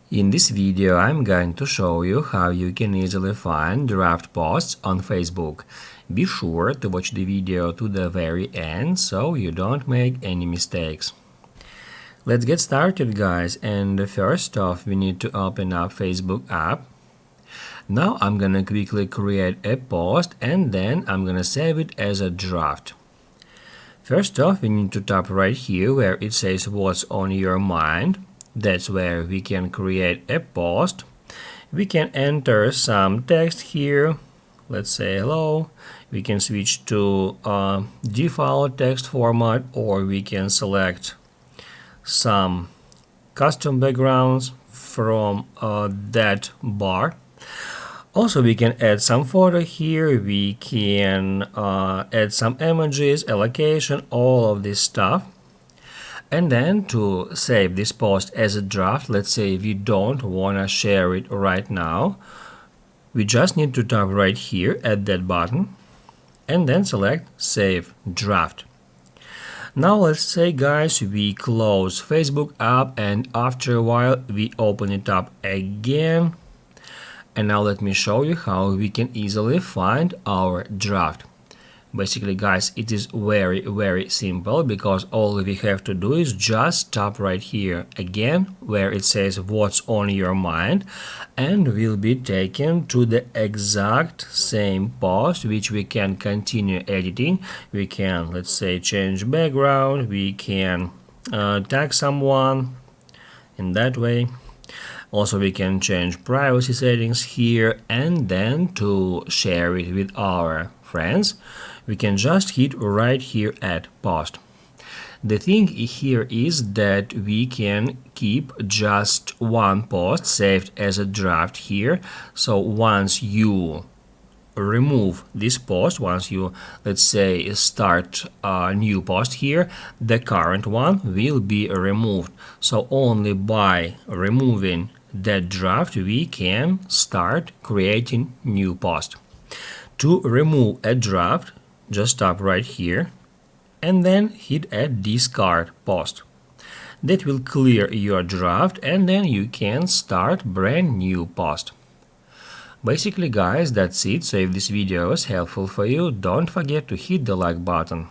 In this video, I'm going to show you how you can easily find draft posts on Facebook. Be sure to watch the video to the very end so you don't make any mistakes. Let's get started, guys, and first off we need to open up Facebook app. Now I'm gonna quickly create a post and then I'm gonna save it as a draft. First off, we need to tap right here where it says what's on your mind. That's where we can create a post. We can enter some text here. Let's say hello. We can switch to default text format, or we can select some custom backgrounds from that bar. Also, we can add some photo here. We can add some images, allocation, all of this stuff. And then to save this post as a draft, let's say we don't want to share it right now, we just need to tap right here at that button and then select Save Draft. Now let's say, guys, we close Facebook app and after a while we open it up again. And now let me show you how we can easily find our draft. Basically, guys, it is very simple, because all we have to do is just tap right here again where it says what's on your mind, and we'll be taken to the exact same post which we can continue editing. We can, let's say, change background, we can tag someone in that way. Also, we can change privacy settings here, and then to share it with our friends, we can just hit right here at post. The thing here is that we can keep just one post saved as a draft here. So once you remove this post, once you, let's say, start a new post here, the current one will be removed. So only by removing that draft we can start creating new post. To remove a draft, just tap right here and then hit add discard post. That will clear your draft and then you can start brand new post. Basically, guys, that's it. So if this video was helpful for you, don't forget to hit the like button.